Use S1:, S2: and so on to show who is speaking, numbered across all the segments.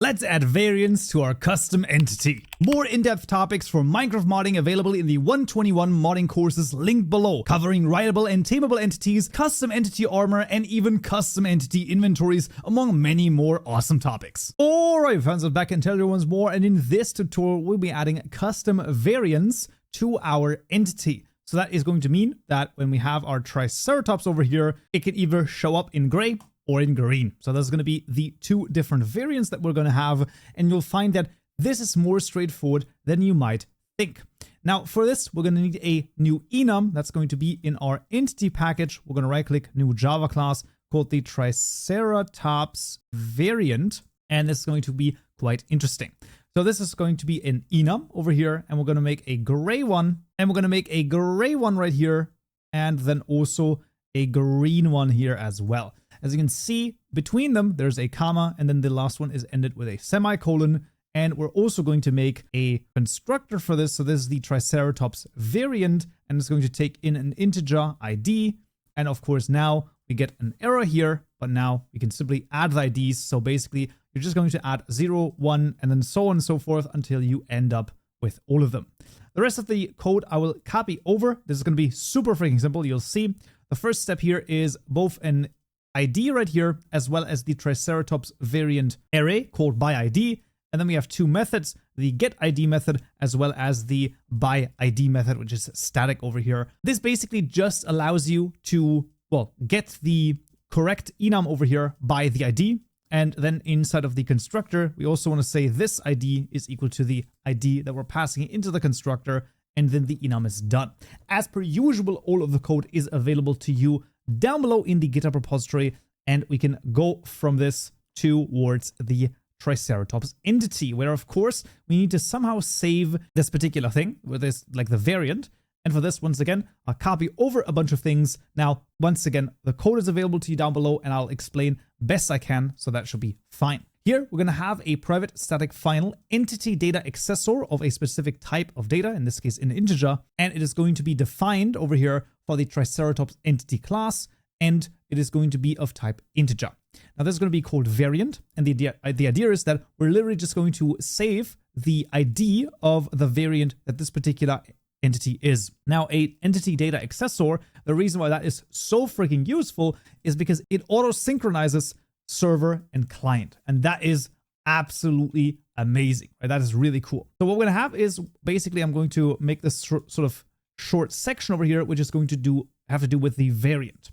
S1: Let's add variants to our custom entity. More in-depth topics for Minecraft modding available in the 121 modding courses linked below, covering writable and tameable entities, custom entity armor, and even custom entity inventories, among many more awesome topics. Alright fans, I'm back and tell you once more, and in this tutorial we'll be adding custom variants to our entity. So that is going to mean that when we have our Triceratops over here, it can either show up in gray or in green. So there's going to be the two different variants that we're going to have, and you'll find that this is more straightforward than you might think. Now for this, we're going to need a new enum that's going to be in our entity package. We're going to right click new Java class called the Triceratops variant, and this is going to be quite interesting. So this is going to be an enum over here, and we're going to make a gray one, and we're going to make a gray one right here, and then also a green one here as well. As you can see, between them, there's a comma, and then the last one is ended with a semicolon. And we're also going to make a constructor for this. So this is the Triceratops variant, and it's going to take in an integer ID. And of course, now we get an error here, but now we can simply add the IDs. So basically, you're just going to add 0, 1, and then so on and so forth until you end up with all of them. The rest of the code I will copy over. This is going to be super freaking simple. You'll see the first step here is both an ID right here, as well as the Triceratops variant array called byId. And then we have two methods, the getID method, as well as the byId method, which is static over here. This basically just allows you to, well, get the correct enum over here by the ID. And then inside of the constructor, we also want to say this ID is equal to the ID that we're passing into the constructor, and then the enum is done. As per usual, all of the code is available to you down below in the GitHub repository, and we can go from this towards the Triceratops entity, where of course we need to somehow save this particular thing, with this like the variant. And for this, once again, I'll copy over a bunch of things. Now, once again, the code is available to you down below, and I'll explain best I can, so that should be fine. Here, we're going to have a private static final entity data accessor of a specific type of data, in this case, an integer, and it is going to be defined over here for the Triceratops entity class, and it is going to be of type integer. Now, this is going to be called variant, and the idea is that we're literally just going to save the ID of the variant that this particular entity is. Now, a entity data accessor, the reason why that is so freaking useful is because it auto-synchronizes server and client, and that is absolutely amazing, right? That is really cool. So what we're going to have is basically I'm going to make this sort of short section over here, which is going to have to do with the variant.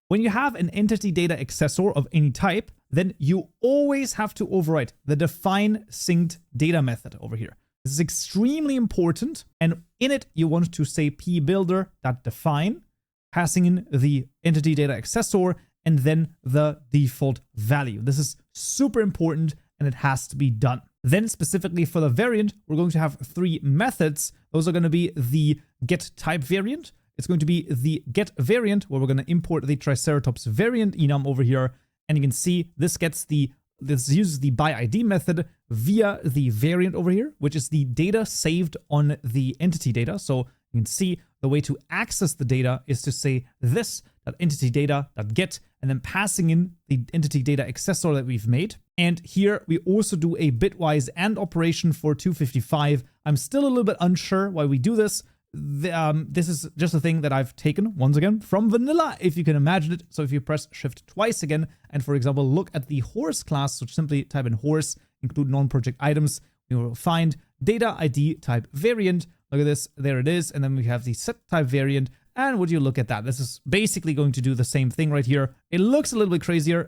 S1: When you have an entity data accessor of any type, then you always have to override the define synced data method over here. This is extremely important, and in it you want to say pbuilder.define, passing in the entity data accessor and then the default value. This is super important, and it has to be done. Then specifically for the variant, we're going to have three methods. Those are going to be the getType variant. It's going to be the getVariant, where we're going to import the Triceratops variant enum over here. And you can see this uses the byId method via the variant over here, which is the data saved on the entity data. So you can see the way to access the data is to say this.entityData.get, and then passing in the entity data accessor that we've made. And here we also do a bitwise AND operation for 255. I'm still a little bit unsure why we do this. This is just a thing that I've taken, once again, from vanilla, if you can imagine it. So if you press shift twice again, and for example, look at the horse class, so simply type in horse, include non-project items, you will find data ID type variant. Look at this, there it is. And then we have the set type variant. And would you look at that? This is basically going to do the same thing right here. It looks a little bit crazier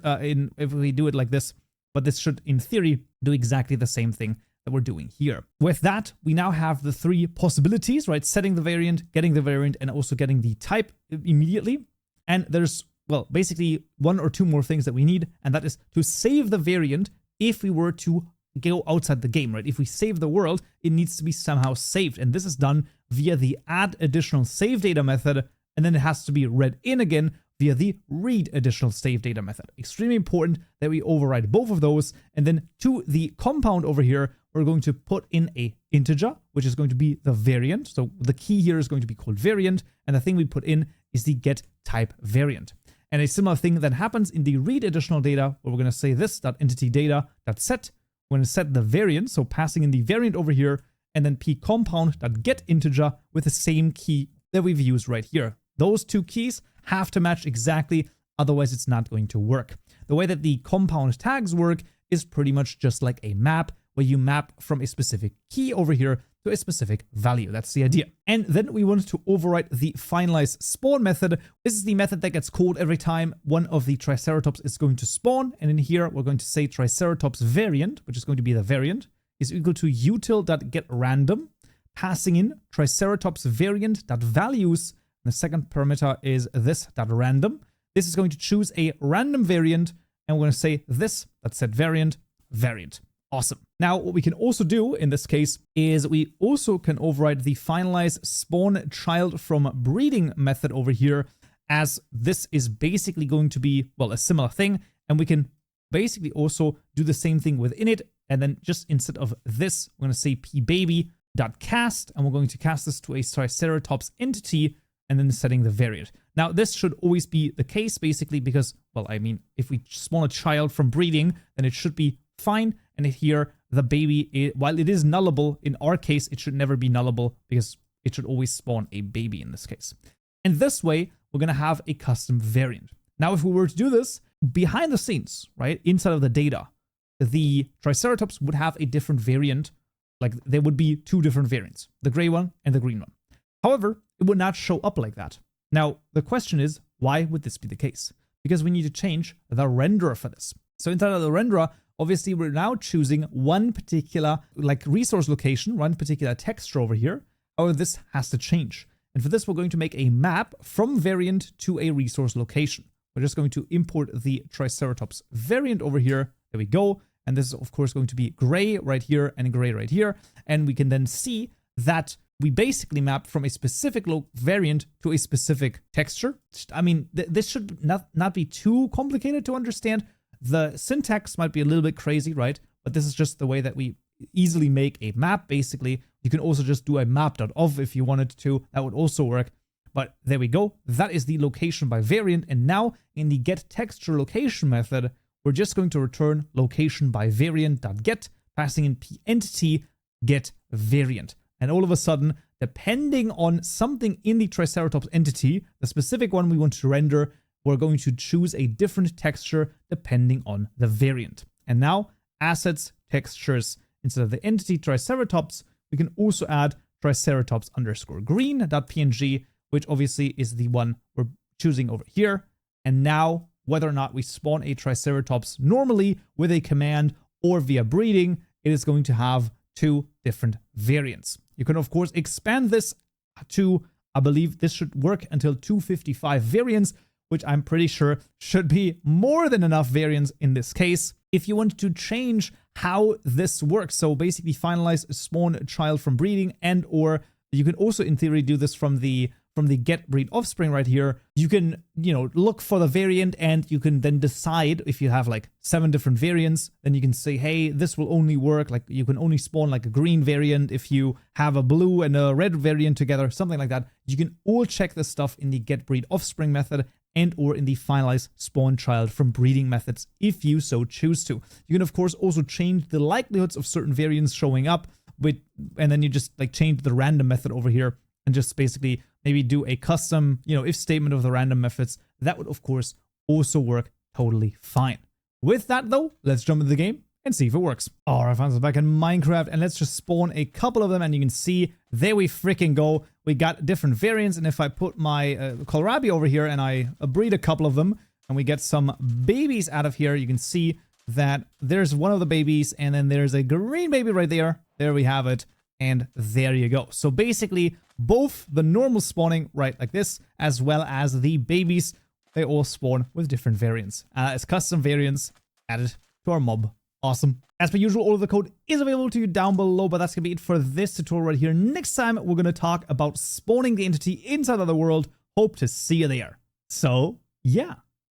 S1: if we do it like this, but this should, in theory, do exactly the same thing that we're doing here. With that, we now have the three possibilities, right? Setting the variant, getting the variant, and also getting the type immediately. And there's, well, basically one or two more things that we need, and that is to save the variant if we were to go outside the game, right? If we save the world, it needs to be somehow saved. And this is done via the add additional save data method, and then it has to be read in again via the read additional save data method. Extremely important that we override both of those. And then to the compound over here, we're going to put in a integer, which is going to be the variant. So the key here is going to be called variant, and the thing we put in is the get type variant. And a similar thing then happens in the read additional data, where we're going to say this.entityData.set, we're going to set the variant, so passing in the variant over here, and then pCompound.getInteger with the same key that we've used right here. Those two keys have to match exactly, otherwise it's not going to work. The way that the compound tags work is pretty much just like a map, where you map from a specific key over here to a specific value. That's the idea. And then we want to overwrite the finalize spawn method. This is the method that gets called every time one of the Triceratops is going to spawn. And in here, we're going to say Triceratops variant, which is going to be the variant, is equal to util.getRandom, passing in Triceratops variant.values. And the second parameter is this.random. This is going to choose a random variant, and we're going to say this.setVariant variant. Awesome. Now, what we can also do in this case is we also can override the finalize spawn child from breeding method over here, as this is basically going to be, well, a similar thing. And we can basically also do the same thing within it. And then just instead of this, we're going to say pbaby.cast, and we're going to cast this to a Triceratops entity, and then setting the variant. Now, this should always be the case, basically, because, well, I mean, if we spawn a child from breeding, then it should be fine. And here, the baby, while it is nullable, in our case, it should never be nullable, because it should always spawn a baby in this case. And this way, we're going to have a custom variant. Now, if we were to do this behind the scenes, right, inside of the data, the Triceratops would have a different variant. Like, there would be two different variants, the gray one and the green one. However, it would not show up like that. Now, the question is, why would this be the case? Because we need to change the renderer for this. So inside of the renderer, obviously, we're now choosing one particular like resource location, one particular texture over here. However, this has to change. And for this, we're going to make a map from variant to a resource location. We're just going to import the Triceratops variant over here. There we go. And this is, of course, going to be gray right here and gray right here. And we can then see that we basically map from a specific variant to a specific texture. I mean, this should not be too complicated to understand. The syntax might be a little bit crazy, right? But this is just the way that we easily make a map, basically. You can also just do a map.of if you wanted to. That would also work. But there we go. That is the location by variant. And now in the getTextureLocation method, we're just going to return location by variant.get, passing in pEntity getVariant. And all of a sudden, depending on something in the Triceratops entity, the specific one we want to render, we're going to choose a different texture depending on the variant. And now, assets, textures, instead of the entity Triceratops, we can also add Triceratops_green.png, which obviously is the one we're choosing over here. And now, whether or not we spawn a Triceratops normally with a command or via breeding, it is going to have two different variants. You can, of course, expand this to, I believe this should work until 255 variants, which I'm pretty sure should be more than enough variants in this case. If you want to change how this works, so basically finalize spawn child from breeding, and or you can also in theory do this from the get breed offspring right here. You can, look for the variant, and you can then decide if you have like 7 different variants, then you can say, hey, this will only work. Like you can only spawn like a green variant if you have a blue and a red variant together, something like that. You can all check this stuff in the get breed offspring method and or in the finalize spawn child from breeding methods if you so choose to. You can of course also change the likelihoods of certain variants showing up and then you just like change the random method over here and just basically maybe do a custom, if statement of the random methods. That would of course also work totally fine. With that though, let's jump into the game and see if it works. All right, fans, we're back in Minecraft, and let's just spawn a couple of them, and you can see there we freaking go. We got different variants, and if I put my kohlrabi over here and I breed a couple of them, and we get some babies out of here, you can see that there's one of the babies, and then there's a green baby right there. There we have it, and there you go. So basically, both the normal spawning right like this, as well as the babies, they all spawn with different variants. As custom variants added to our mob. Awesome. As per usual, all of the code is available to you down below, but that's going to be it for this tutorial right here. Next time, we're going to talk about spawning the entity inside of the world. Hope to see you there. So, yeah.